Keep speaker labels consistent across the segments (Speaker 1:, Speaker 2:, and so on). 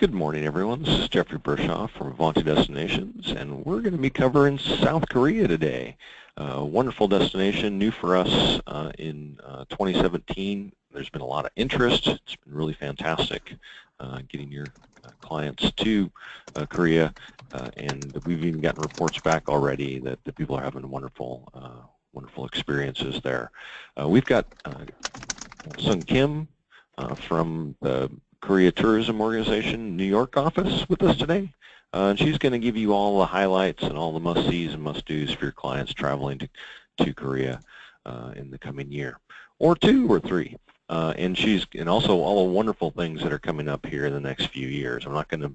Speaker 1: Good morning, everyone. This is Jeffrey Bershoff from Avanti Destinations, and we're going to be covering South Korea today. Wonderful destination, new for us in 2017. There's been a lot of interest. It's been really fantastic getting your clients to Korea, and we've even gotten reports back already that the people are having wonderful experiences there. We've got Sung Kim from the Korea Tourism Organization New York office with us today. And she's going to give you all the highlights and all the must-sees and must-dos for your clients traveling to Korea in the coming year, or 2 or 3. And also all the wonderful things that are coming up here in the next few years. I'm not going to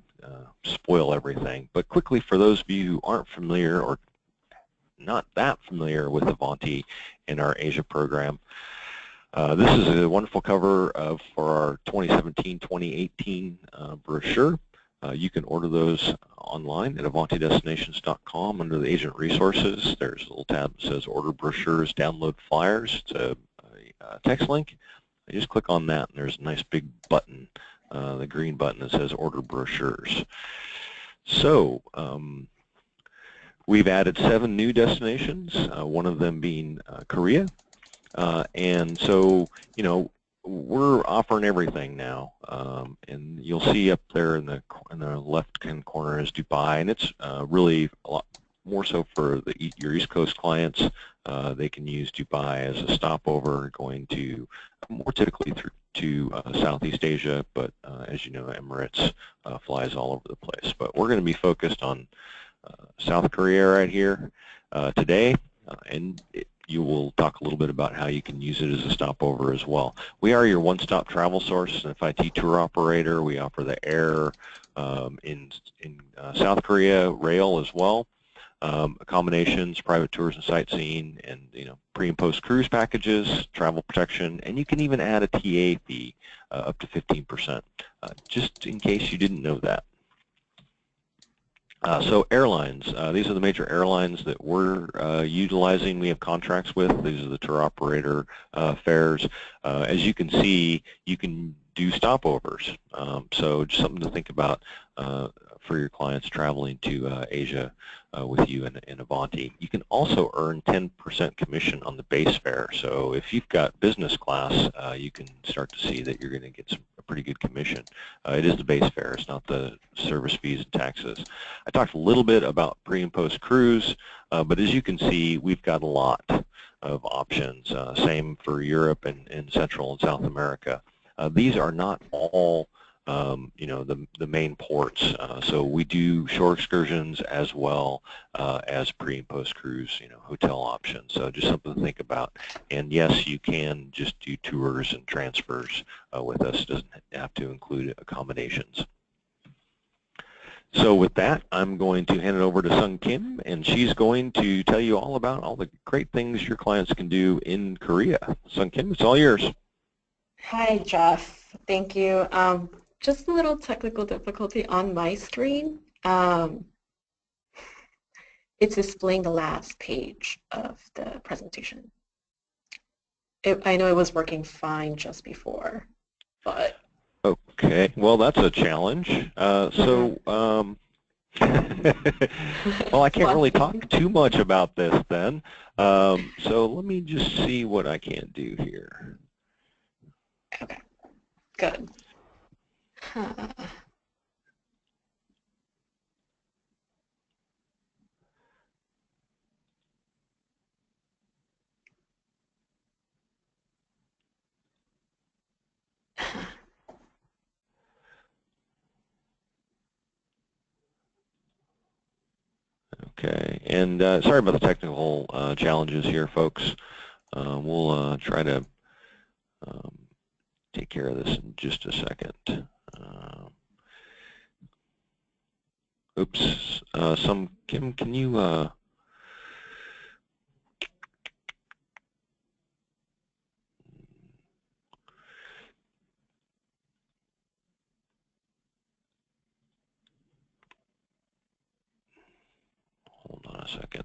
Speaker 1: spoil everything, but quickly, for those of you who aren't familiar or not that familiar with Avanti and our Asia program, this is a wonderful cover for our 2017-2018 brochure. You can order those online at avantidestinations.com under the Agent Resources. There's a little tab that says Order Brochures, Download Flyers. It's a text link. You just click on that, and there's a nice big button, the green button that says Order Brochures. So we've added 7 new destinations, one of them being Korea. And so, you know, we're offering everything now, and you'll see up there in the left-hand corner is Dubai, and it's really a lot more so for your East Coast clients. They can use Dubai as a stopover going to more typically to Southeast Asia, but as you know, Emirates flies all over the place. But we're going to be focused on South Korea right here today, and you will talk a little bit about how you can use it as a stopover as well. We are your one-stop travel source, an FIT tour operator. We offer the air in South Korea, rail as well, accommodations, private tours and sightseeing, and pre and post cruise packages, travel protection, and you can even add a TA fee up to 15%, just in case you didn't know that. So airlines, these are the major airlines that we're utilizing. We have contracts with. These are the tour operator fares. As you can see, you can do stopovers. So just something to think about for your clients traveling to Asia with you in Avanti. You can also earn 10% commission on the base fare. So if you've got business class, you can start to see that you're going to get a pretty good commission. It is the base fare. It's not the service fees and taxes. I talked a little bit about pre and post cruise, but as you can see, we've got a lot of options. Same for Europe and Central and South America. These are not all the main ports. So we do shore excursions as well as pre and post cruise, hotel options. So just something to think about. And yes, you can just do tours and transfers with us. It doesn't have to include accommodations. So with that, I'm going to hand it over to Sung Kim, and she's going to tell you all about all the great things your clients can do in Korea. Sung Kim, it's all yours.
Speaker 2: Hi, Jeff. Thank you. Just a little technical difficulty on my screen. It's displaying the last page of the presentation. I know it was working fine just before, but...
Speaker 1: Okay, well, that's a challenge. Well, I can't really talk too much about this then. So let me just see what I can do here.
Speaker 2: Okay, good.
Speaker 1: Okay, and sorry about the technical challenges here, folks. We'll try to take care of this in just a second. Oops, Kim, can you hold on a second.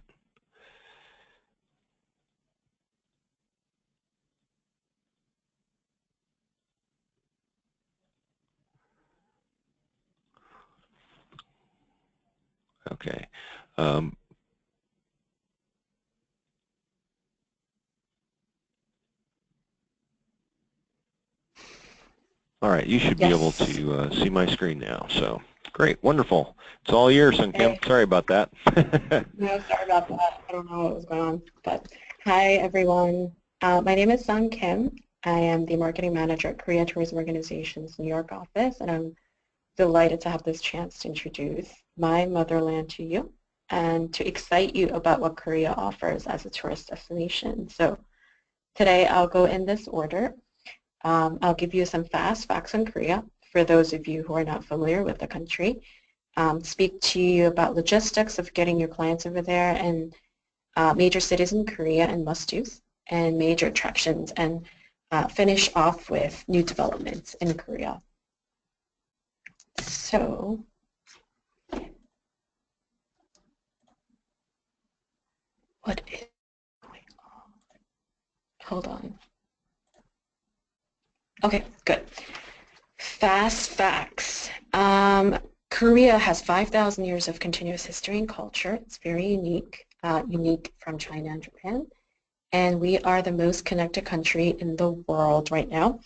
Speaker 1: Okay. Um, all right, you should be able
Speaker 2: Yes.
Speaker 1: to see my screen now. So great, wonderful. It's all yours, Sun Kim.
Speaker 2: Okay.
Speaker 1: Sorry about that.
Speaker 2: No, sorry about that. I don't know what was going on. But hi, everyone. My name is Sun Kim. I am the marketing manager at Korea Tourism Organization's New York office, and I'm delighted to have this chance to introduce my motherland to you and to excite you about what Korea offers as a tourist destination. So today I'll go in this order. I'll give you some fast facts on Korea for those of you who are not familiar with the country. Speak to you about logistics of getting your clients over there and major cities in Korea and must-dos and major attractions, and finish off with new developments in Korea. So what is going on? Hold on. Okay, good. Fast facts. Korea has 5,000 years of continuous history and culture. It's very unique, unique from China and Japan. And we are the most connected country in the world right now.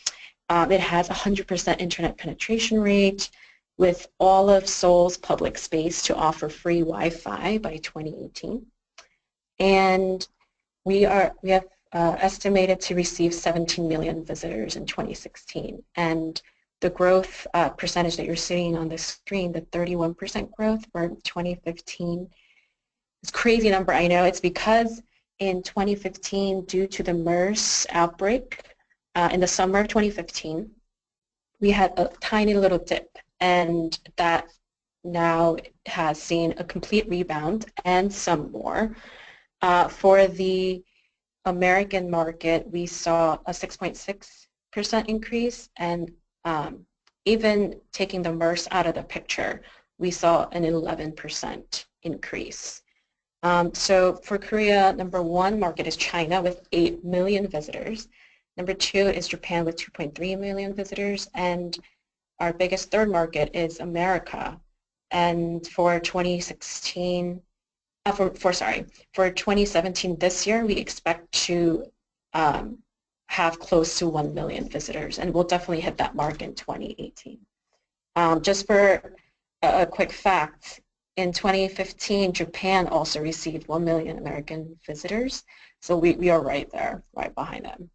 Speaker 2: It has 100% internet penetration rate, with all of Seoul's public space to offer free Wi-Fi by 2018. And we have estimated to receive 17 million visitors in 2016. And the growth percentage that you're seeing on the screen, the 31% growth for 2015, is a crazy number, I know. It's because in 2015, due to the MERS outbreak in the summer of 2015, we had a tiny little dip, and that now has seen a complete rebound and some more. For the American market, we saw a 6.6% increase, and even taking the MERS out of the picture, we saw an 11% increase. So for Korea, number one market is China with 8 million visitors. Number two is Japan with 2.3 million visitors, and our biggest third market is America. And for 2016, for 2017 this year, we expect to have close to 1 million visitors, and we'll definitely hit that mark in 2018. Just for a quick fact, in 2015, Japan also received 1 million American visitors, so we are right there, right behind them.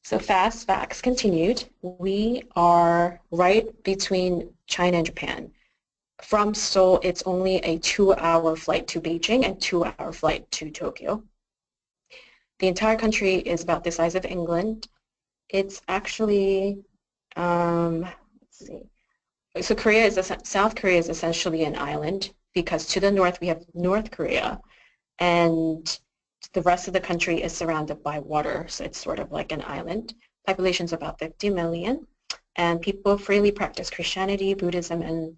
Speaker 2: So fast facts continued. We are right between China and Japan. From Seoul, it's only a 2-hour flight to Beijing and 2-hour flight to Tokyo. The entire country is about the size of England. It's actually, let's see. So South Korea is essentially an island, because to the north we have North Korea, and the rest of the country is surrounded by water, so it's sort of like an island. Population is about 50 million, and people freely practice Christianity, Buddhism, and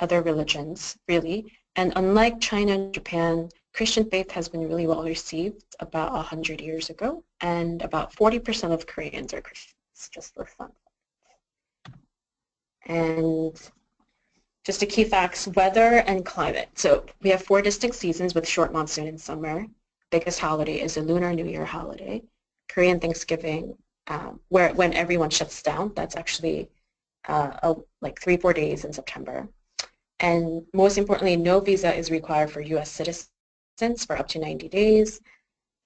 Speaker 2: other religions, really. And unlike China and Japan, Christian faith has been really well received about 100 years ago, and about 40% of Koreans are Christians, just for fun. And just the key facts, weather and climate. So we have 4 distinct seasons with short monsoon in summer. Biggest holiday is the Lunar New Year holiday. Korean Thanksgiving, when everyone shuts down. That's actually like 3-4 days in September. And most importantly, no visa is required for U.S. citizens for up to 90 days.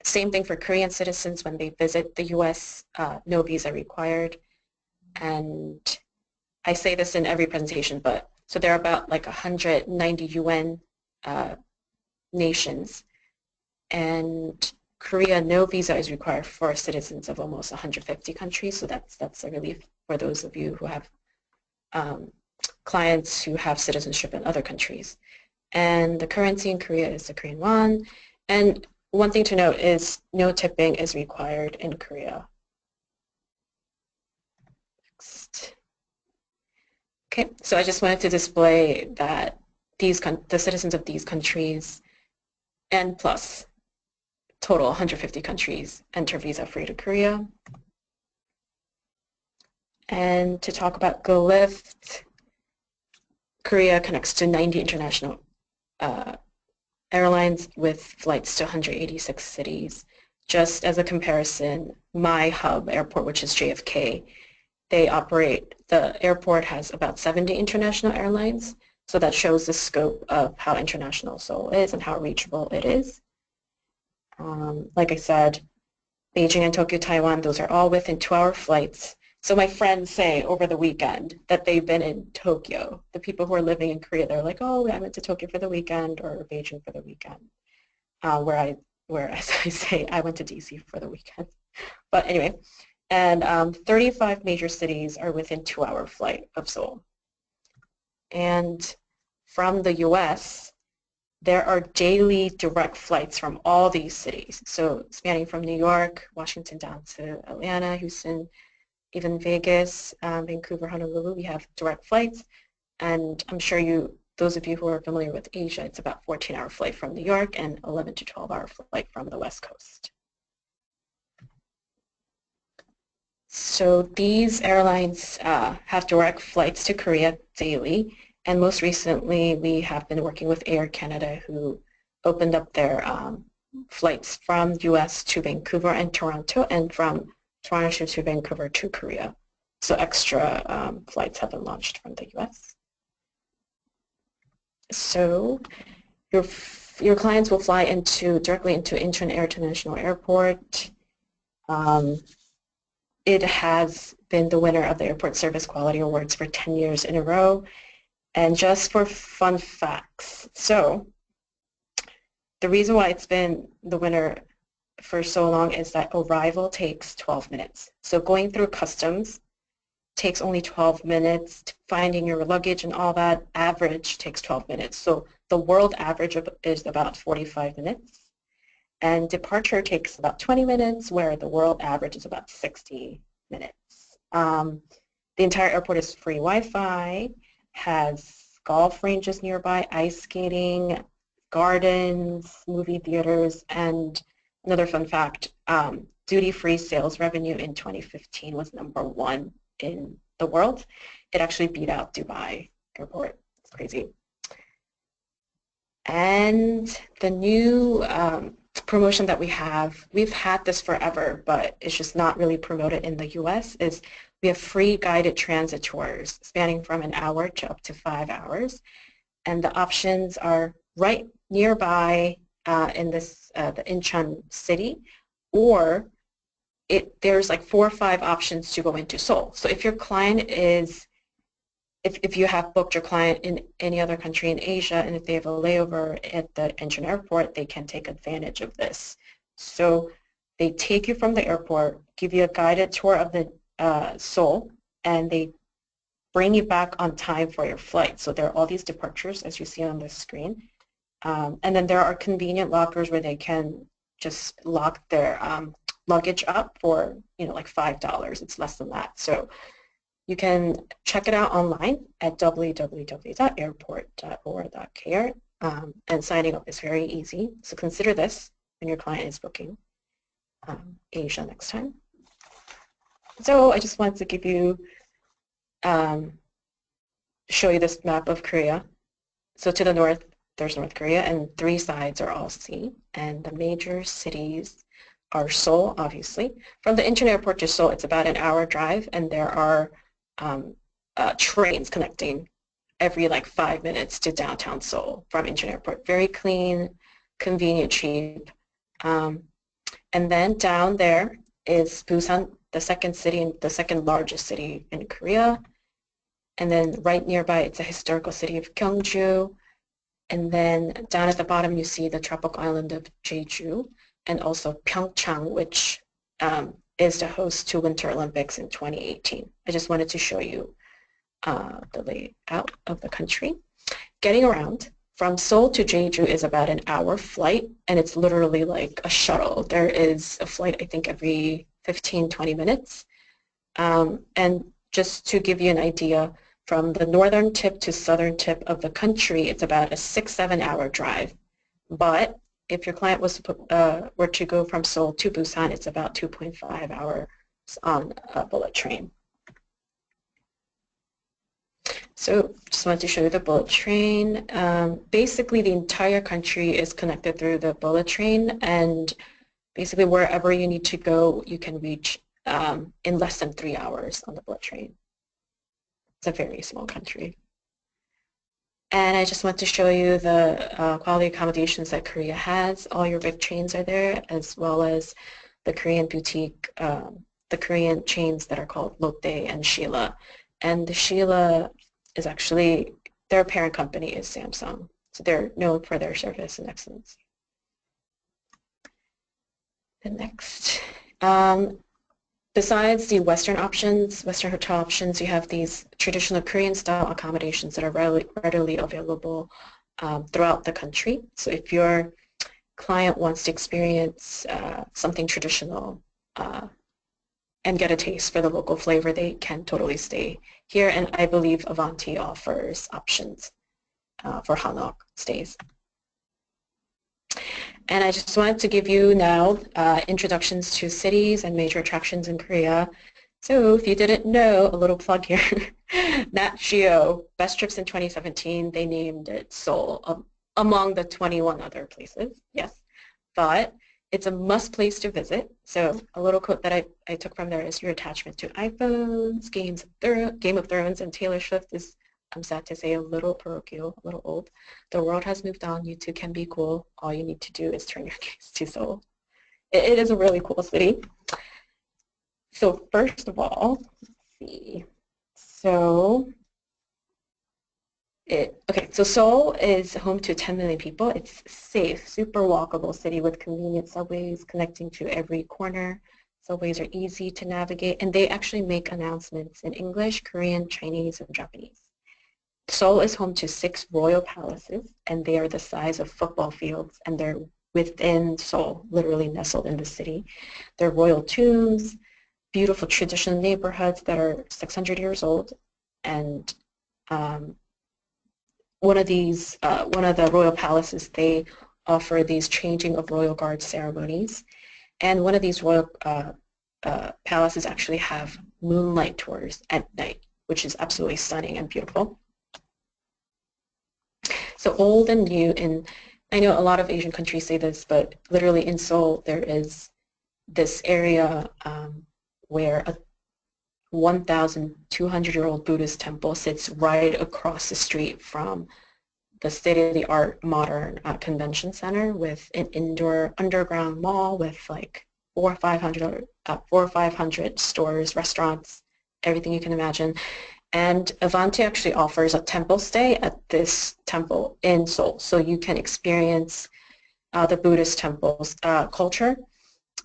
Speaker 2: Same thing for Korean citizens when they visit the U.S., no visa required. And I say this in every presentation, but so there are about like 190 UN nations, and Korea, no visa is required for citizens of almost 150 countries, so that's a relief for those of you who have clients who have citizenship in other countries. And the currency in Korea is the Korean won. And one thing to note is no tipping is required in Korea. Next. Okay, so I just wanted to display that the citizens of these countries, and plus total 150 countries, enter visa-free to Korea. And to talk about Go Lift, Korea connects to 90 international airlines with flights to 186 cities. Just as a comparison, my hub airport, which is JFK, the airport has about 70 international airlines, so that shows the scope of how international Seoul is and how reachable it is. Like I said, Beijing and Tokyo, Taiwan, those are all within 2-hour flights. So my friends say over the weekend that they've been in Tokyo. The people who are living in Korea, they're like, oh, I went to Tokyo for the weekend or Beijing for the weekend. Whereas I say I went to DC for the weekend. But anyway, and 35 major cities are within 2-hour flight of Seoul. And from the US, there are daily direct flights from all these cities. So spanning from New York, Washington down to Atlanta, Houston, even Vegas, Vancouver, Honolulu, we have direct flights. And I'm sure those of you who are familiar with Asia, it's about 14-hour flight from New York and 11 to 12-hour flight from the West Coast. So these airlines have direct flights to Korea daily. And most recently, we have been working with Air Canada, who opened up their flights from US to Vancouver and Toronto, and from Toronto to Vancouver to Korea. So extra flights have been launched from the US. So your clients will fly directly into Incheon International Airport. It has been the winner of the Airport Service Quality Awards for 10 years in a row. And just for fun facts, so the reason why it's been the winner for so long is that arrival takes 12 minutes. So going through customs takes only 12 minutes. Finding your luggage and all that, average takes 12 minutes. So the world average is about 45 minutes. And departure takes about 20 minutes, where the world average is about 60 minutes. The entire airport is free Wi-Fi, has golf ranges nearby, ice skating, gardens, movie theaters, and another fun fact, duty-free sales revenue in 2015 was #1 in the world. It actually beat out Dubai Airport. It's crazy. And the new promotion that we've had this forever, but it's just not really promoted in the US, is we have free guided transit tours spanning from an hour to up to 5 hours. And the options are right nearby in the Incheon city, or there's like 4 or 5 options to go into Seoul. So if your client if you have booked your client in any other country in Asia, and if they have a layover at the Incheon airport, they can take advantage of this. So they take you from the airport, give you a guided tour of the Seoul, and they bring you back on time for your flight. So there are all these departures, as you see on the screen. And then there are convenient lockers where they can just lock their luggage up for, like $5. It's less than that. So you can check it out online at www.airport.or.kr, and signing up is very easy. So consider this when your client is booking Asia next time. So I just wanted to give you, show you this map of Korea. So to the north, there's North Korea, and 3 sides are all sea, and the major cities are Seoul, obviously. From the Incheon airport to Seoul, it's about an hour drive, and there are trains connecting every 5 minutes to downtown Seoul from Incheon airport. Very clean, convenient, cheap. And then down there is Busan, the second largest city in Korea. And then right nearby, it's a historical city of Gyeongju. And then down at the bottom, you see the tropical island of Jeju, and also Pyeongchang, which is the host to Winter Olympics in 2018. I just wanted to show you the layout of the country. Getting around from Seoul to Jeju is about an hour flight, and it's literally like a shuttle. There is a flight, I think, every 15, 20 minutes. And just to give you an idea, from the northern tip to southern tip of the country, it's about a 6-7 hour drive. But if your client were to go from Seoul to Busan, it's about 2.5 hours on a bullet train. So just wanted to show you the bullet train. Basically, the entire country is connected through the bullet train, and basically wherever you need to go, you can reach in less than 3 hours on the bullet train. It's a very small country. And I just want to show you the quality accommodations that Korea has. All your big chains are there, as well as the Korean boutique, the Korean chains that are called Lotte and Sheela. And the Sheela is actually, their parent company is Samsung. So they're known for their service and excellence. The next. Besides the Western options, Western hotel options, you have these traditional Korean-style accommodations that are readily available throughout the country. So if your client wants to experience something traditional and get a taste for the local flavor, they can totally stay here. And I believe Avanti offers options for Hanok stays. And I just wanted to give you now introductions to cities and major attractions in Korea. So if you didn't know, a little plug here, Nat Geo, Best Trips in 2017, they named it Seoul among the 21 other places, yes. But it's a must place to visit. So a little quote that I took from there is your attachment to iPhones, Game of Thrones, and Taylor Swift is, I'm sad to say, a little parochial, a little old. The world has moved on. You too can be cool. All you need to do is turn your gaze to Seoul. It is a really cool city. So first of all, let's see. So so Seoul is home to 10 million people. It's safe, super walkable city with convenient subways connecting to every corner. Subways are easy to navigate, and they actually make announcements in English, Korean, Chinese, and Japanese. Seoul is home to 6 royal palaces, and they are the size of football fields, and they're within Seoul, literally nestled in the city. They're royal tombs, beautiful traditional neighborhoods that are 600 years old, and one of the royal palaces, they offer these changing of royal guard ceremonies, and one of these royal palaces actually have moonlight tours at night, which is absolutely stunning and beautiful. So old and new, and I know a lot of Asian countries say this, but literally in Seoul there is this area where a 1,200-year-old Buddhist temple sits right across the street from the state-of-the-art modern convention center with an indoor underground mall with like 400 or 500 stores, restaurants, everything you can imagine. And Avanti actually offers a temple stay at this temple in Seoul, so you can experience the Buddhist temple's culture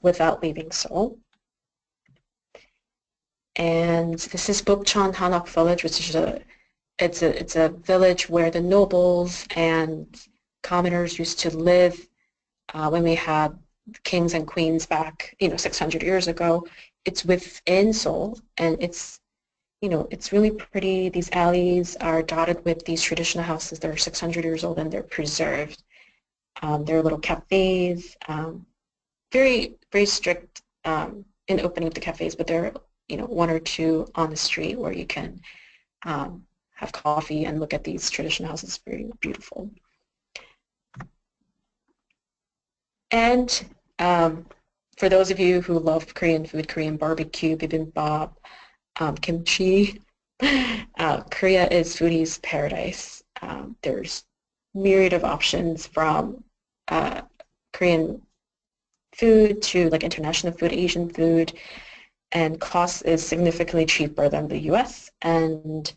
Speaker 2: without leaving Seoul. And this is Bukchon Hanok Village, which is it's a village where the nobles and commoners used to live when we had kings and queens back, 600 years ago. It's within Seoul, and it's really pretty. These alleys are dotted with these traditional houses that are 600 years old, and they're preserved. There are little cafes, very, very strict in opening up the cafes, but there are, 1 or 2 on the street where you can have coffee and look at these traditional houses. Very beautiful. And for those of you who love Korean food, Korean barbecue, bibimbap, kimchi, Korea is foodie's paradise. There's myriad of options from Korean food to like international food, Asian food, and cost is significantly cheaper than the US. And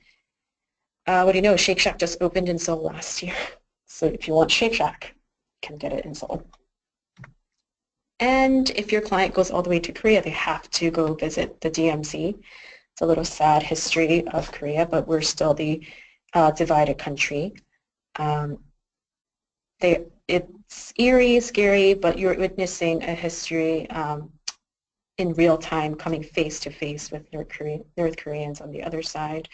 Speaker 2: what do you know, Shake Shack just opened in Seoul last year. So if you want Shake Shack, you can get it in Seoul. And if your client goes all the way to Korea, they have to go visit the DMZ. It's a little sad history of Korea, but we're still the divided country. It's eerie, scary, but you're witnessing a history in real time, coming face to face with North Koreans on the other side.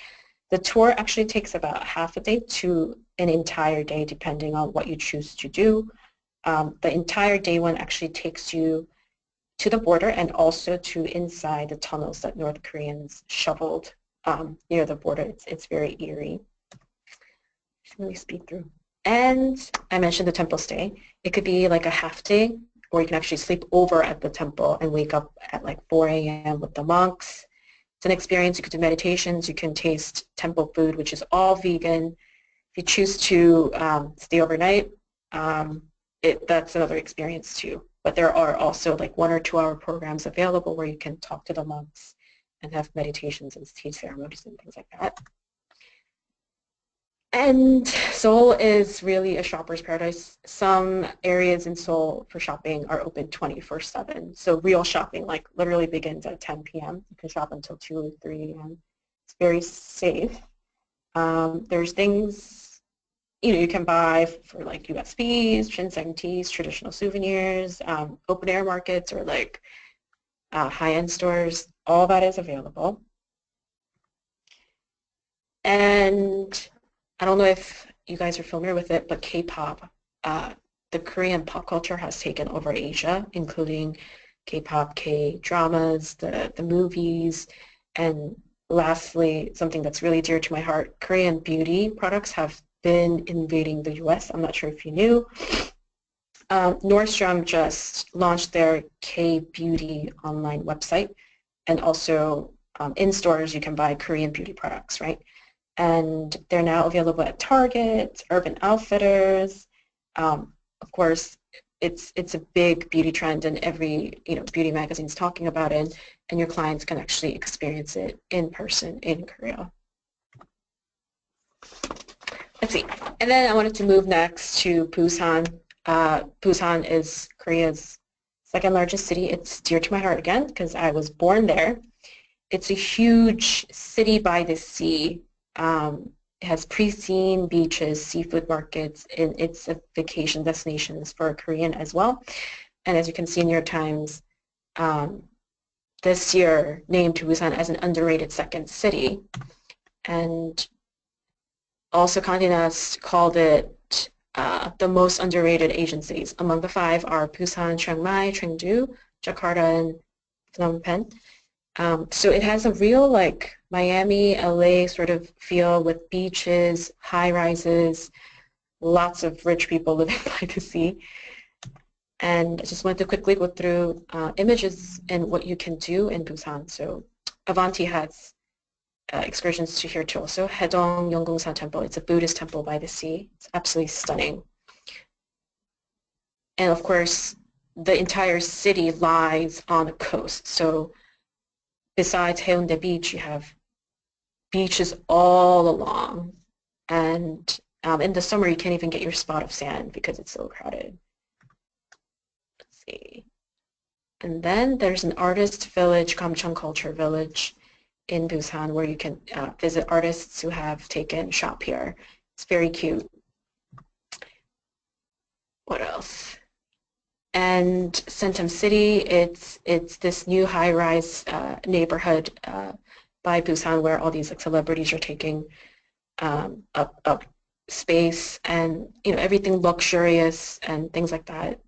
Speaker 2: The tour actually takes about half a day to an entire day, depending on what you choose to do. The entire day one actually takes you to the border and also to inside the tunnels that North Koreans shoveled near the border. It's very eerie. really speed through. And I mentioned the temple stay. It could be like a half day, or you can actually sleep over at the temple and wake up at like 4 a.m. with the monks. It's an experience. You can do meditations. You can taste temple food, which is all vegan. If you choose to stay overnight, that's another experience too. But there are also like 1 or 2 hour programs available where you can talk to the monks and have meditations and tea ceremonies and things like that. And Seoul is really a shopper's paradise. Some areas in Seoul for shopping are open 24/7. So real shopping like literally begins at 10 p.m. You can shop until 2 or 3 a.m. It's very safe. There's things you can buy for like USBs, ginseng teas, traditional souvenirs, open air markets or like high-end stores. All that is available. And I don't know if you guys are familiar with it, but K-pop, the Korean pop culture has taken over Asia, including K-pop, K-dramas, the movies, and lastly, something that's really dear to my heart, Korean beauty products have been invading the US. I'm not sure if you knew. Nordstrom just launched their K-beauty online website, and also in stores you can buy Korean beauty products, right? And they're now available at Target, Urban Outfitters. Of course, it's a big beauty trend, and every beauty magazine's talking about it, and your clients can actually experience it in person in Korea. Let's see. And then I wanted to move next to Busan. Busan is Korea's second largest city. It's dear to my heart again because I was born there. It's a huge city by the sea. It has pristine beaches, seafood markets, and it's a vacation destination for Korean as well. And as you can see in your Times, this year named Busan as an underrated second city. And also Condé Nast called it the most underrated Asian cities. Among the 5 are Busan, Chiang Mai, Chengdu, Jakarta, and Phnom Penh. So it has a real like Miami, LA sort of feel with beaches, high-rises, lots of rich people living by the sea. And I just wanted to quickly go through images and what you can do in Busan. So Avanti has excursions to here too also. Haedong Yeonggungsan Temple, it's a Buddhist temple by the sea. It's absolutely stunning. And of course, the entire city lies on the coast. So besides Haeundae Beach, you have beaches all along. And in the summer, you can't even get your spot of sand because it's so crowded. Let's see. And then there's an artist village, Gamcheon Culture Village in Busan, where you can visit artists who have taken shop here. It's very cute. What else? And Centum City, it's this new high-rise neighborhood by Busan where all these like celebrities are taking up space, and everything luxurious and things like that,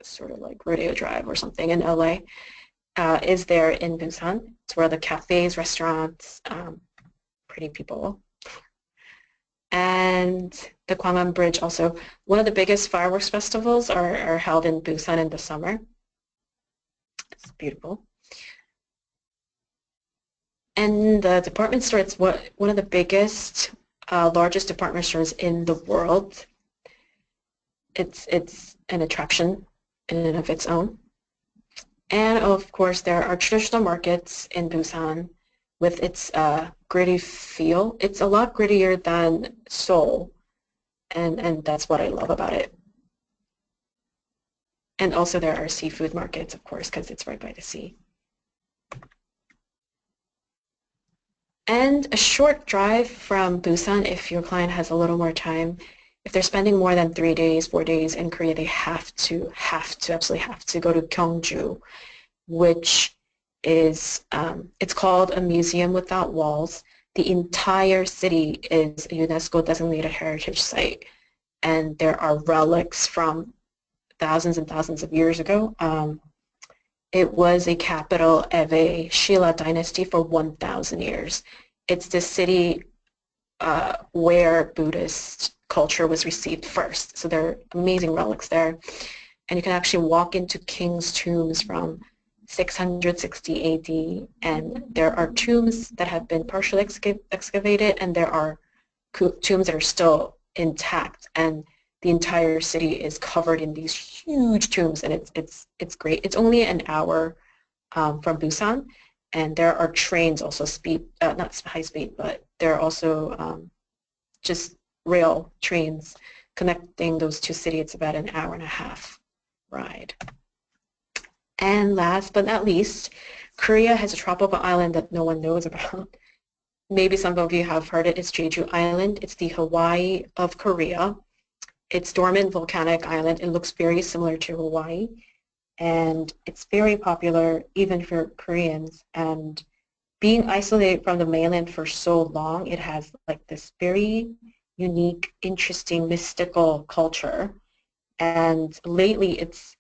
Speaker 2: sort of like Rodeo Drive or something in LA, is there in Busan. It's where the cafes, restaurants, pretty people. And the Gwanghwamun Bridge also. One of the biggest fireworks festivals are held in Busan in the summer. It's beautiful. And the department store, it's one of the biggest, largest department stores in the world. It's an attraction in and of its own. And of course, there are traditional markets in Busan with its gritty feel. It's a lot grittier than Seoul, and that's what I love about it. And also there are seafood markets, of course, because it's right by the sea. And a short drive from Busan, if your client has a little more time. If they're spending more than 3 days, 4 days in Korea, they absolutely have to go to Gyeongju, which is, it's called a museum without walls. The entire city is a UNESCO designated heritage site, and there are relics from thousands and thousands of years ago. It was a capital of a Shilla dynasty for 1,000 years. It's the city where Buddhist culture was received first. So there are amazing relics there. And you can actually walk into king's tombs from 660 AD, and there are tombs that have been partially excavated, and there are tombs that are still intact, and the entire city is covered in these huge tombs, and it's great. It's only an hour from Busan, and there are trains also not high speed, but there are also just rail trains connecting those two cities. It's about an hour and a half ride. And last but not least, Korea has a tropical island that no one knows about. Maybe some of you have heard it. It's Jeju Island. It's the Hawaii of Korea. It's dormant volcanic island. It looks very similar to Hawaii. And it's very popular even for Koreans. And being isolated from the mainland for so long, it has like this very unique, interesting, mystical culture. And lately, it's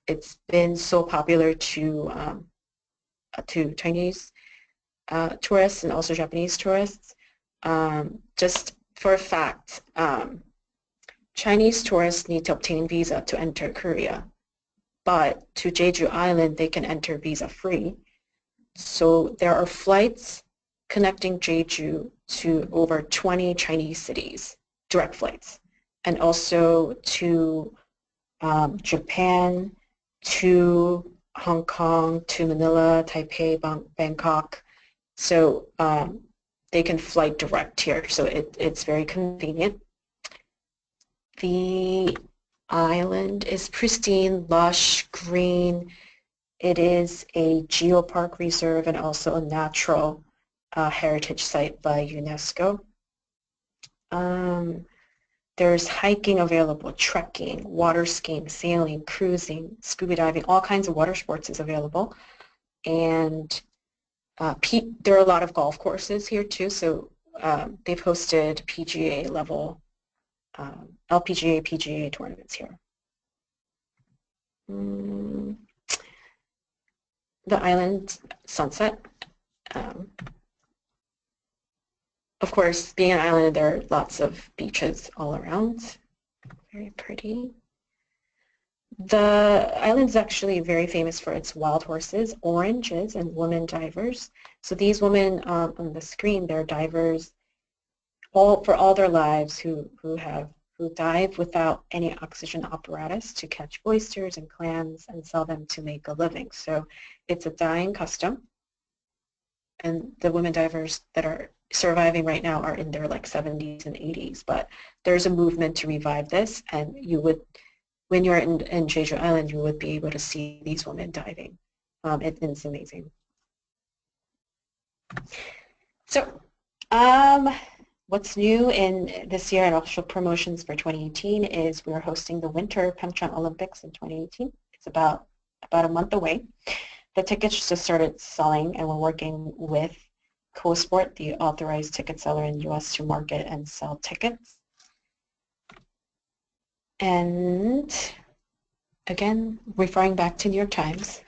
Speaker 2: been so popular to Chinese tourists and also Japanese tourists. Just for a fact, Chinese tourists need to obtain visa to enter Korea, but to Jeju Island they can enter visa free. So there are flights connecting Jeju to over 20 Chinese cities, direct flights, and also to Japan, to Hong Kong, to Manila, Taipei, Bangkok. So they can fly direct here, so it's very convenient. The island is pristine, lush, green. It is a geopark reserve and also a natural heritage site by UNESCO. There's hiking available, trekking, water skiing, sailing, cruising, scuba diving, all kinds of water sports is available. And there are a lot of golf courses here too, so they've hosted PGA level, LPGA, PGA tournaments here. The island sunset. Of course, being an island, there are lots of beaches all around. Very pretty. The island is actually very famous for its wild horses, oranges, and women divers. So these women on the screen, they're divers for all their lives who dive without any oxygen apparatus to catch oysters and clams and sell them to make a living. So it's a dying custom. And the women divers that are surviving right now are in their like 70s and 80s, but there's a movement to revive this, and you would, when you're in Jeju Island, you would be able to see these women diving. It's amazing. So, what's new in this year and also promotions for 2018 is we're hosting the Winter Pyeongchang Olympics in 2018. It's about a month away. The tickets just started selling, and we're working with CoSport, the authorized ticket seller in the US, to market and sell tickets. And again, referring back to New York Times,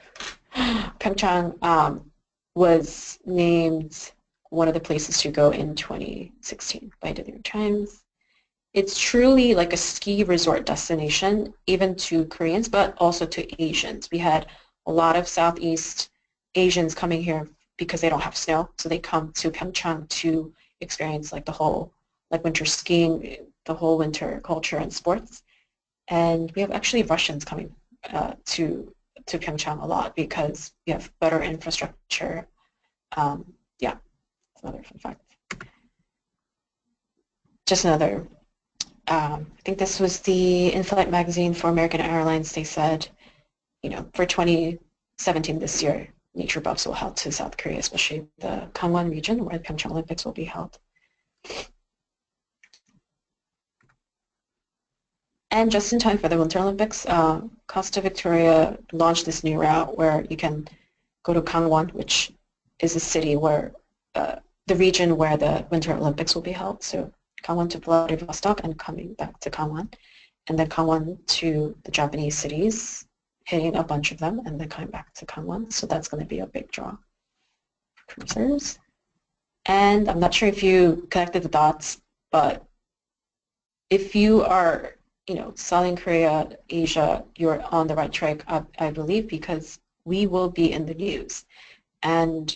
Speaker 2: Pyeongchang was named one of the places to go in 2016 by the New York Times. It's truly like a ski resort destination, even to Koreans, but also to Asians. We had a lot of Southeast Asians coming here because they don't have snow, so they come to Pyeongchang to experience like the whole, like winter skiing, the whole winter culture and sports. And we have actually Russians coming to Pyeongchang a lot because we have better infrastructure. Yeah, that's another fun fact. Just another, I think this was the In-Flight magazine for American Airlines. They said, you know, for 2017 this year, nature buffs will head to South Korea, especially the Gangwon region where the Pyeongchang Olympics will be held. And just in time for the Winter Olympics, Costa Victoria launched this new route where you can go to Gangwon, which is a city where the region where the Winter Olympics will be held. So Gangwon to Vladivostok and coming back to Gangwon, and then Gangwon to the Japanese cities, hitting a bunch of them, and then coming back to Gangwon. So that's going to be a big draw for cruisers. And I'm not sure if you connected the dots, but if you are, Southern Korea, Asia, you're on the right track, I believe, because we will be in the news. And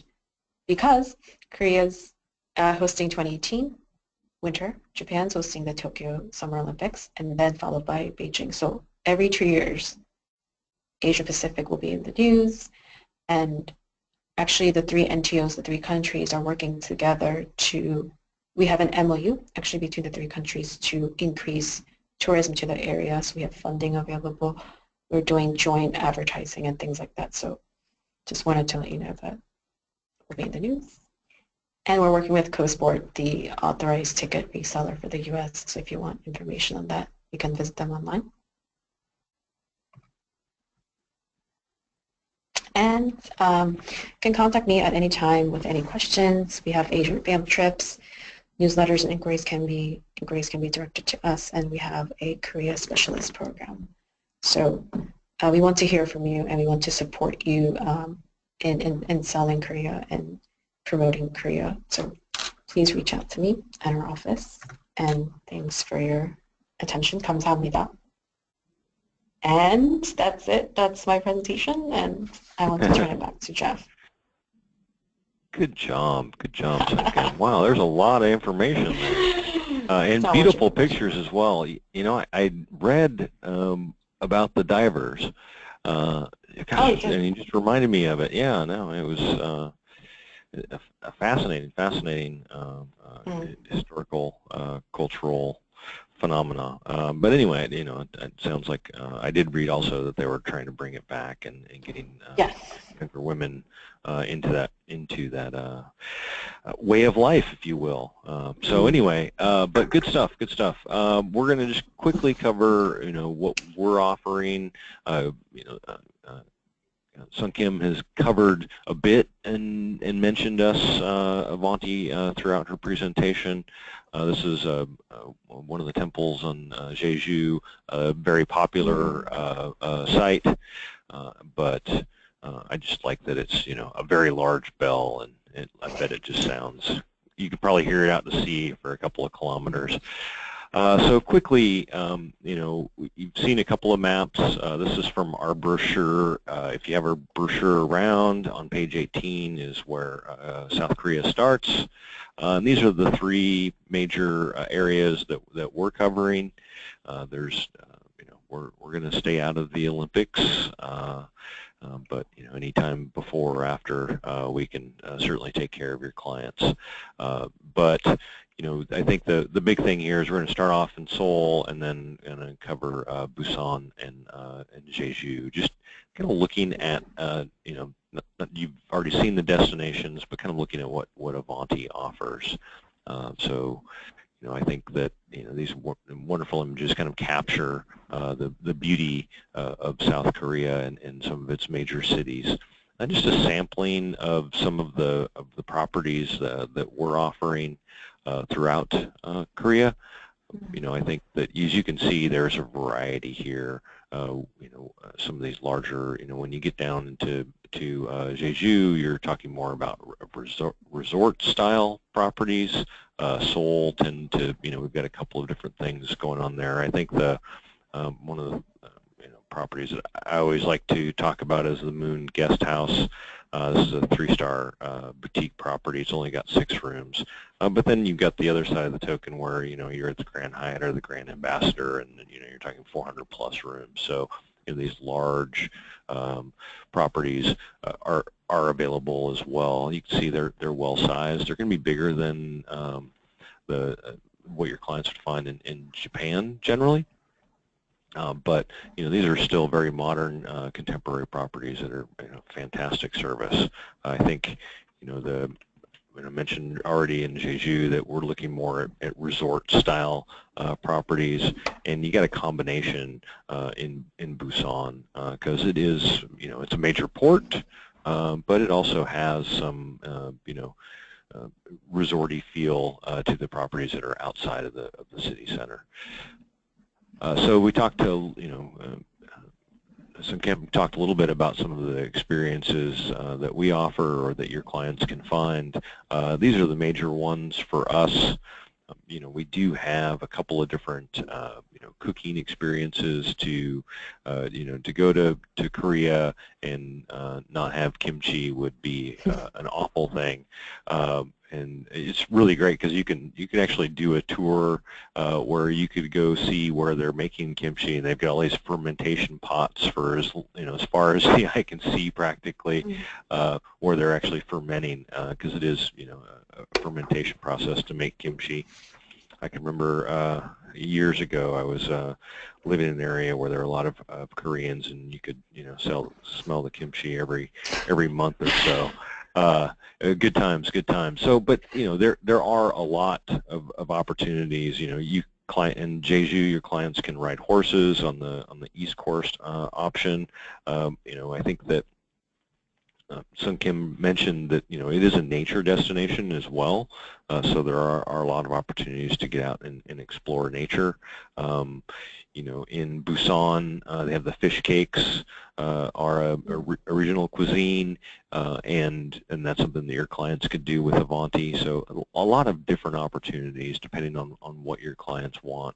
Speaker 2: because Korea's hosting 2018 winter, Japan's hosting the Tokyo Summer Olympics, and then followed by Beijing. So every 2 years, Asia Pacific will be in the news, and actually the three NTOs, the three countries are working together we have an MOU actually between the three countries to increase tourism to the area. So we have funding available. We're doing joint advertising and things like that. So just wanted to let you know that we'll be in the news. And we're working with CoSport, the authorized ticket reseller for the US. So if you want information on that, you can visit them online. And can contact me at any time with any questions. We have Asian family trips, newsletters, and inquiries can be directed to us, and we have a Korea specialist program. So we want to hear from you, and we want to support you in selling Korea and promoting Korea. So please reach out to me at our office. And thanks for your attention. 감사합니다. And that's it. That's my presentation, and I want to turn it back to Jeff.
Speaker 1: Good job, Sunken. Wow, there's a lot of information there, and beautiful pictures as well. I read about the divers. Gosh, and you just reminded me of it. Yeah, no, it was a fascinating historical, cultural phenomena. But anyway, it sounds like I did read also that they were trying to bring it back and getting younger women into that way of life, if you will. So anyway, but good stuff. We're going to just quickly cover, what we're offering. Sun Kim has covered a bit and mentioned us, Avanti, throughout her presentation. This is one of the temples on Jeju, a very popular site, but I just like that it's, a very large bell, and I bet it just sounds, you could probably hear it out to sea for a couple of kilometers. So quickly, you've seen a couple of maps. This is from our brochure. If you have our brochure around, on page 18 is where South Korea starts. And these are the three major areas that we're covering. There's, we're going to stay out of the Olympics, but anytime before or after, we can certainly take care of your clients. But I think the big thing here is we're going to start off in Seoul and then going to cover Busan and Jeju. Just kind of looking at, you've already seen the destinations, but kind of looking at what Avanti offers. So, I think that these wonderful images kind of capture the beauty of South Korea and some of its major cities. And just a sampling of some of the properties that we're offering throughout Korea. I think that, as you can see, there's a variety here. Some of these larger, when you get down into Jeju, you're talking more about resort-style properties. Seoul tend to, we've got a couple of different things going on there. I think one of the properties that I always like to talk about is the Moon Guest House. This is a 3-star boutique property. It's only got 6 rooms. But then you've got the other side of the token where, you're at the Grand Hyatt or the Grand Ambassador, and, you're talking 400-plus rooms. So, these large properties are available as well. You can see they're well-sized. They're going to be bigger than what your clients would find in Japan generally. But these are still very modern, contemporary properties that are fantastic service. I think I mentioned already in Jeju that we're looking more at resort-style properties, and you got a combination in Busan because it is it's a major port, but it also has some resorty feel to the properties that are outside of the city center. So we talked to, Sun Kim talked a little bit about some of the experiences that we offer or that your clients can find. These are the major ones for us. we do have a couple of different, cooking experiences to, to go to Korea and not have kimchi would be an awful thing. And it's really great because you can actually do a tour where you could go see where they're making kimchi, and they've got all these fermentation pots for as far as the eye can see practically, where they're actually fermenting because it is a fermentation process to make kimchi. I can remember years ago I was living in an area where there were a lot of Koreans, and you could smell the kimchi every month or so. Good times, good times. So, but there are a lot of opportunities. In Jeju, your clients can ride horses on the East Coast option. I think that Sung Kim mentioned that it is a nature destination as well, so there are a lot of opportunities to get out and explore nature. In Busan, they have the fish cakes are a regional cuisine, and that's something that your clients could do with Avanti. So a lot of different opportunities depending on what your clients want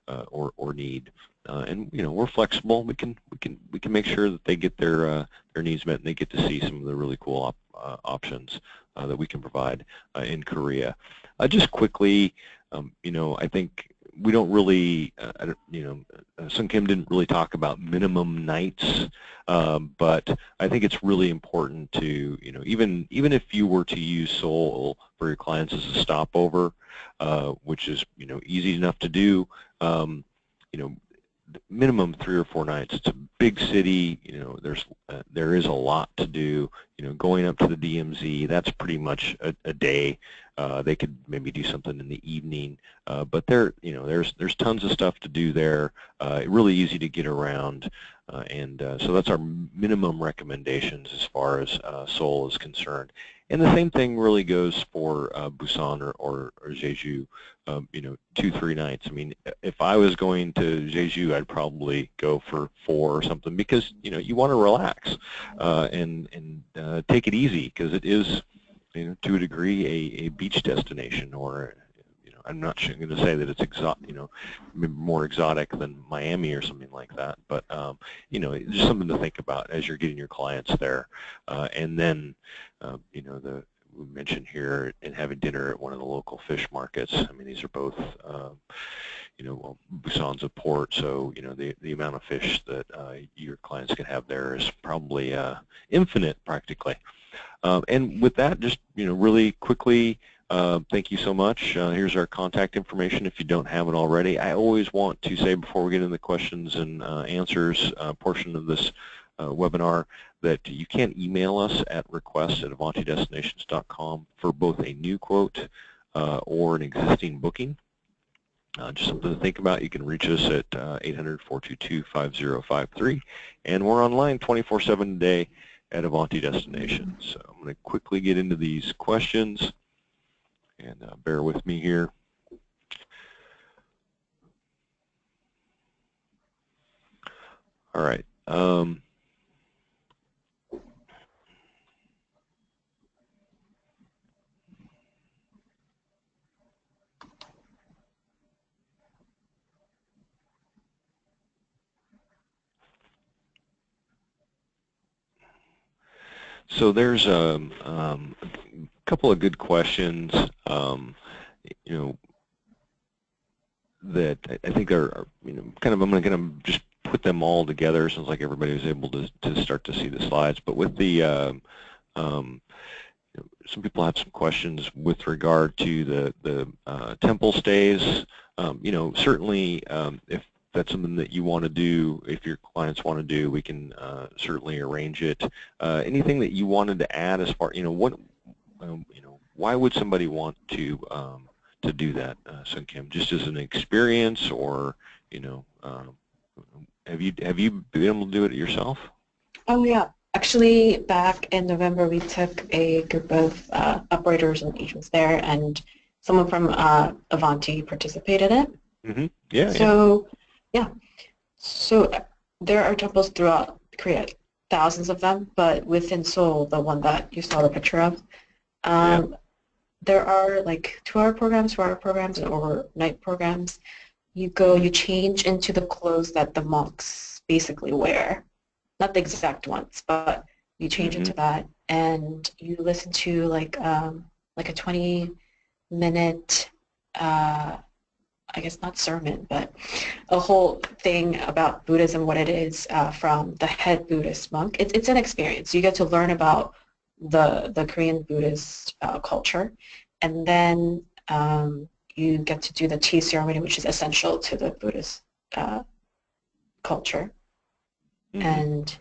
Speaker 1: or need. And we're flexible. We can make sure that they get their needs met, and they get to see some of the really cool options that we can provide in Korea. Just quickly, I think we don't really, Sung Kim didn't really talk about minimum nights, but I think it's really important to, even if you were to use Seoul for your clients as a stopover, which is, easy enough to do, minimum 3 or 4 nights. It's a big city. There is a lot to do. Going up to the DMZ, that's pretty much a day. They could maybe do something in the evening, but there's tons of stuff to do there. Really easy to get around, and so that's our minimum recommendations as far as Seoul is concerned. And the same thing really goes for Busan or Jeju. 2-3 nights. I mean, if I was going to Jeju, I'd probably go for 4 or something, because you want to relax and take it easy, because it is, to a degree, a beach destination. Or I'm not going to say that it's more exotic than Miami or something like that, but it's just something to think about as you're getting your clients there. And then we mentioned here and having dinner at one of the local fish markets. I mean, these are both, Busan's a port, so the amount of fish that your clients can have there is probably infinite, practically. And with that, just really quickly, thank you so much. Here's our contact information if you don't have it already. I always want to say, before we get into the questions and answers portion of this webinar, that you can email us at request@avantidestinations.com for both a new quote or an existing booking. Just something to think about. You can reach us at 800-422-5053, and we're online 24/7 a day at Avanti Destinations. So I'm going to quickly get into these questions, and bear with me here. All right. So there's a couple of good questions, that I think are, kind of, I'm going to just put them all together. Sounds like everybody was able to start to see the slides. But with the, some people have some questions with regard to the temple stays. Certainly, if that's something that you want to do, if your clients want to do, we can certainly arrange it. Anything that you wanted to add as far, why would somebody want to do that, Sung Kim? Just as an experience, or have you been able to do it yourself?
Speaker 2: Oh yeah, actually back in November we took a group of operators and agents there, and someone from Avanti participated in it.
Speaker 1: Mm-hmm. Yeah.
Speaker 2: So yeah, so there are temples throughout Korea, thousands of them, but within Seoul, the one that you saw the picture of, there are like 2-hour programs, 4-hour programs, and overnight programs. You go, you change into the clothes that the monks basically wear. Not the exact ones, but you change
Speaker 1: Mm-hmm.
Speaker 2: into that, and you listen to like a 20-minute, I guess not sermon, but a whole thing about Buddhism, what it is, from the head Buddhist monk. It's an experience. You get to learn about the Korean Buddhist culture, and then you get to do the tea ceremony, which is essential to the Buddhist uh, culture,
Speaker 1: Mm-hmm.
Speaker 2: and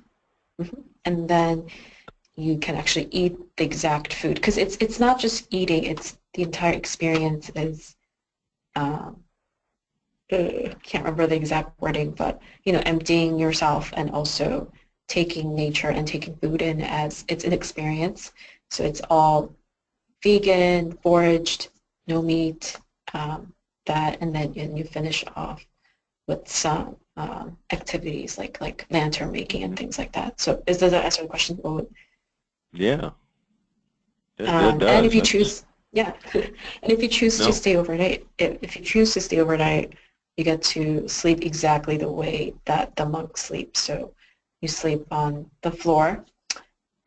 Speaker 2: and then you can actually eat the exact food because it's not just eating; it's the entire experience is. Um, can't remember the exact wording, but emptying yourself and also taking nature and taking food in as it's an experience. So it's all vegan, foraged, no meat, that, and then you finish off with some activities like lantern making and
Speaker 1: Mm-hmm.
Speaker 2: things like that. So does that answer the question?
Speaker 1: Yeah, it
Speaker 2: And
Speaker 1: does.
Speaker 2: if you
Speaker 1: That's
Speaker 2: choose, yeah, and if you choose to
Speaker 1: no.
Speaker 2: stay overnight, if you choose to stay overnight, you get to sleep exactly the way that the monks sleep. So you sleep on the floor,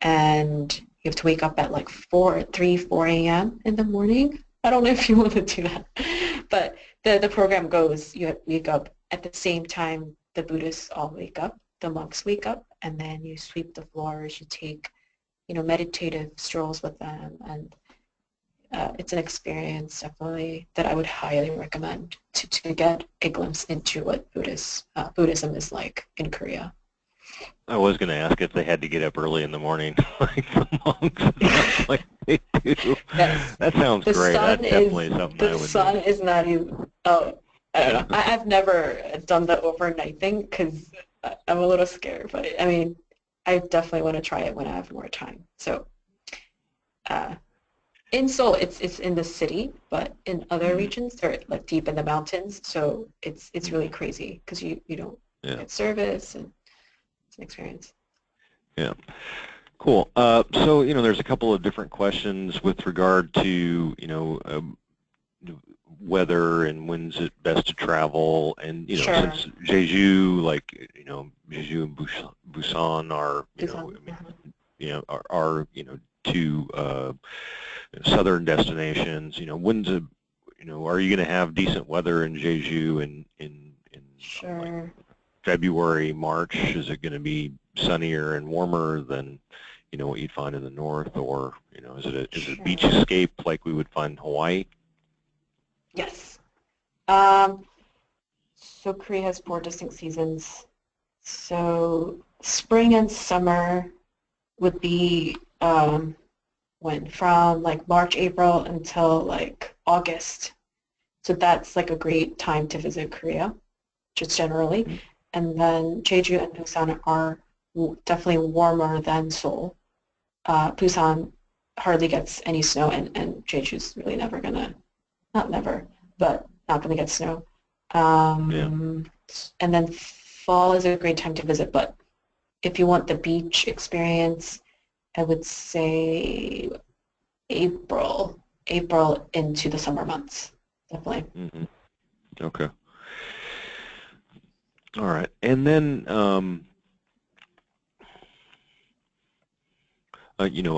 Speaker 2: and you have to wake up at like 4 a.m. in the morning. I don't know if you want to do that, but the program goes, you wake up at the same time the Buddhists all wake up, the monks wake up, and then you sweep the floors, you take, meditative strolls with them, and it's an experience definitely that I would highly recommend to get a glimpse into what Buddhism is like in Korea.
Speaker 1: I was going to ask if they had to get up early in the morning, like the monks. It sounds like they do.
Speaker 2: Yes,
Speaker 1: That sounds
Speaker 2: the
Speaker 1: great.
Speaker 2: sun
Speaker 1: That's
Speaker 2: is
Speaker 1: definitely something I
Speaker 2: the
Speaker 1: would do.
Speaker 2: sun is not even. Oh, I don't know. I've never done the overnight thing because I'm a little scared. But I mean, I definitely want to try it when I have more time. So uh, in Seoul, it's in the city, but in other
Speaker 1: Mm-hmm.
Speaker 2: regions, they're like deep in the mountains. So it's really
Speaker 1: Mm-hmm.
Speaker 2: crazy because you don't
Speaker 1: Yeah.
Speaker 2: get service, and it's an experience.
Speaker 1: Yeah. Cool. So, there's a couple of different questions with regard to, weather and when's it best to travel. And,
Speaker 2: Sure.
Speaker 1: since Jeju, like, Jeju and Busan are,
Speaker 2: Busan.
Speaker 1: I mean, are two southern destinations. When's a, are you going to have decent weather in Jeju in like
Speaker 2: Sure.
Speaker 1: February, March? Is it going to be sunnier and warmer than what you'd find in the north, or is it a beach
Speaker 2: Sure.
Speaker 1: escape like we would find in Hawaii?
Speaker 2: Yes. Um, so Korea has 4 distinct seasons. So spring and summer would be when from like March, April until like August. So that's like a great time to visit Korea, just generally.
Speaker 1: Mm-hmm.
Speaker 2: And then Jeju and Busan are definitely warmer than Seoul. Busan hardly gets any snow, and Jeju's really never gonna, not never, but not gonna get snow.
Speaker 1: Yeah.
Speaker 2: And then fall is a great time to visit, but if you want the beach experience, I would say April into the summer months, definitely.
Speaker 1: Mm-hmm. Okay. All right. And then,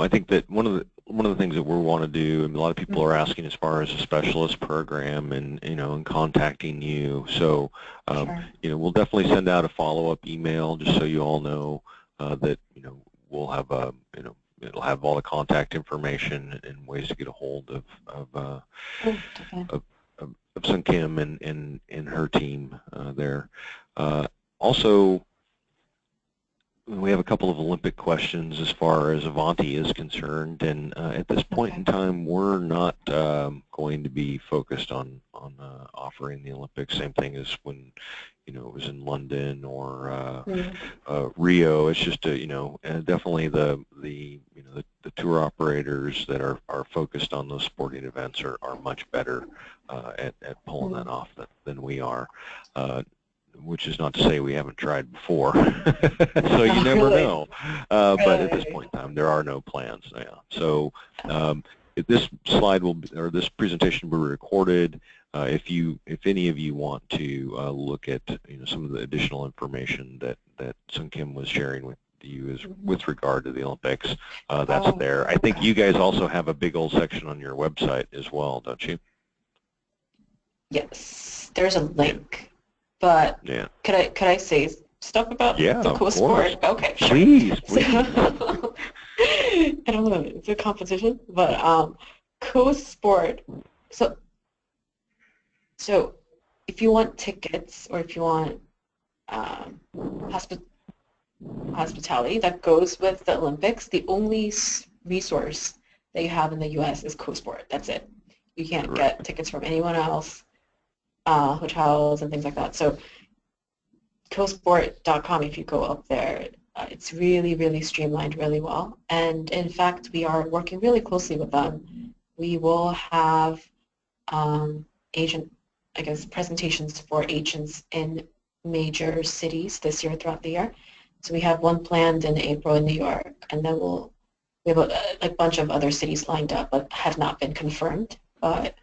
Speaker 1: I think that one of the things that we want to do, and a lot of people are
Speaker 2: Mhm.
Speaker 1: asking as far as a specialist program and and contacting you. So,
Speaker 2: Sure.
Speaker 1: we'll definitely send out a follow-up email just so you all know that we'll have it'll have all the contact information and ways to get a hold
Speaker 2: Oh, definitely.
Speaker 1: of Sun Kim and her team there. Uh, Also, we have a couple of Olympic questions as far as Avanti is concerned, and at this point
Speaker 2: Okay.
Speaker 1: in time, we're not going to be focused on offering the Olympics. Same thing as when it was in London or
Speaker 2: Mm.
Speaker 1: Rio. It's just definitely the tour operators that are focused on those sporting events are much better at pulling that
Speaker 2: Mm.
Speaker 1: off than we are. Which is not to say we haven't tried before. So you
Speaker 2: Oh,
Speaker 1: never
Speaker 2: really?
Speaker 1: know. But at this
Speaker 2: Really?
Speaker 1: point in time, there are no plans. Yeah. So
Speaker 2: Okay.
Speaker 1: um, this slide will be, or this presentation will be recorded. If any of you want to look at some of the additional information that Sung Kim was sharing with you is with regard to the Olympics, that's there. I think you guys also have a big old section on your website as well, don't you?
Speaker 2: Yes, there's a link, but
Speaker 1: Yeah.
Speaker 2: could I say stuff about
Speaker 1: Yeah,
Speaker 2: the
Speaker 1: of course.
Speaker 2: co-sport? Okay, sure.
Speaker 1: Please, please.
Speaker 2: So, I don't know, it's a competition, but co-sport. So if you want tickets or if you want um, hospitality that goes with the Olympics, the only resource that you have in the U.S. is co-sport. That's it. You can't get tickets from anyone else, hotels and things like that. So cosport.com, if you go up there, it's really, really streamlined really well. And in fact, we are working really closely with them. We will have agent, I guess, presentations for agents in major cities this year throughout the year. So we have one planned in April in New York, and then we have a bunch of other cities lined up but have not been confirmed. But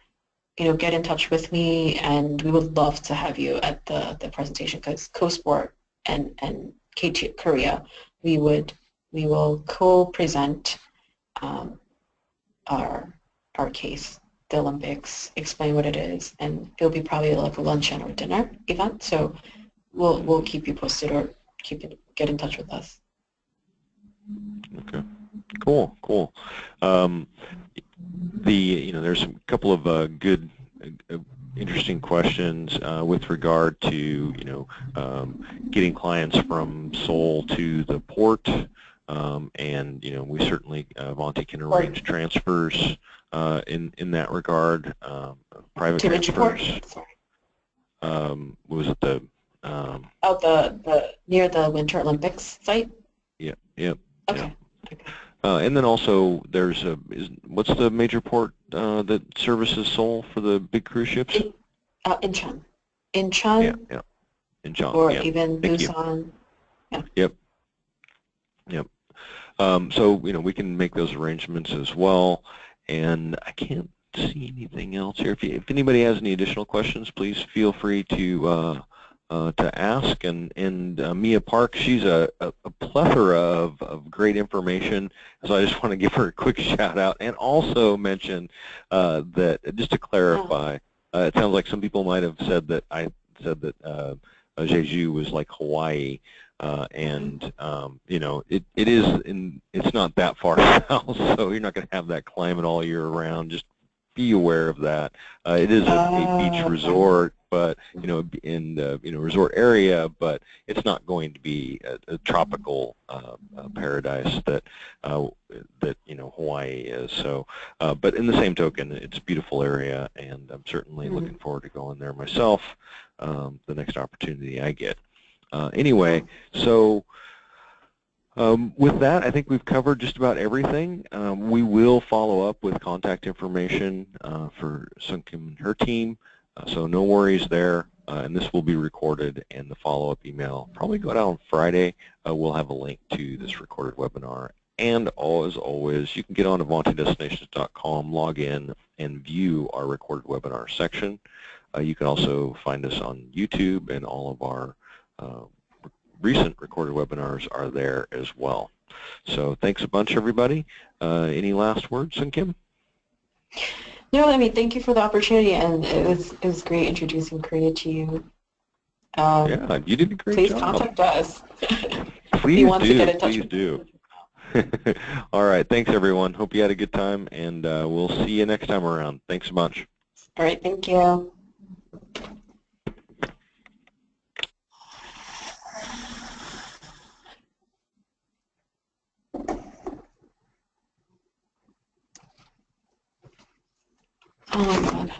Speaker 2: get in touch with me, and we would love to have you at the presentation because CoSport and KT Korea, we will co-present our case, the Olympics, explain what it is, and it'll be probably like a luncheon or dinner event. So we'll keep you posted or get in touch with us.
Speaker 1: Okay, cool. There's a couple of good, interesting questions with regard to getting clients from Seoul to the port, and we certainly Avanti can arrange transfers in that regard, private
Speaker 2: to
Speaker 1: transfers. Was it the
Speaker 2: the near the Winter Olympics site?
Speaker 1: Yep.
Speaker 2: Okay.
Speaker 1: And then also, what's the major port that services Seoul for the big cruise ships?
Speaker 2: Incheon. Incheon.
Speaker 1: Yeah. Incheon.
Speaker 2: Or
Speaker 1: yeah.
Speaker 2: even
Speaker 1: Thank
Speaker 2: Busan.
Speaker 1: You. Yep. So we can make those arrangements as well. And I can't see anything else here. If anybody has any additional questions, please feel free to ask, and Mia Park, she's a plethora of great information, so I just want to give her a quick shout out and also mention that, just to clarify, it sounds like some people might have said that I said that Jeju was like Hawaii, and it is it's not that far south, so you're not going to have that climate all year round. Just be aware of that. It is a beach resort, but in the resort area, but it's not going to be a tropical paradise that Hawaii is. So, but in the same token, it's a beautiful area, and I'm certainly looking forward to going there myself the next opportunity I get. Anyway, so. With that, I think we've covered just about everything. We will follow up with contact information for Sung Kim and her team, so no worries there. And this will be recorded, and the follow-up email probably go out on Friday. We'll have a link to this recorded webinar. And as always, you can get on avantidestinations.com, log in, and view our recorded webinar section. You can also find us on YouTube, and all of our recent recorded webinars are there as well. So thanks a bunch, everybody. Any last words, Sung Kim?
Speaker 2: No, I mean, thank you for the opportunity, and it was great introducing Korea to you.
Speaker 1: Yeah, you did a great job.
Speaker 2: Please contact us.
Speaker 1: Please do. All right, thanks everyone. Hope you had a good time, and we'll see you next time around. Thanks so much.
Speaker 2: All right, thank you. Oh my God.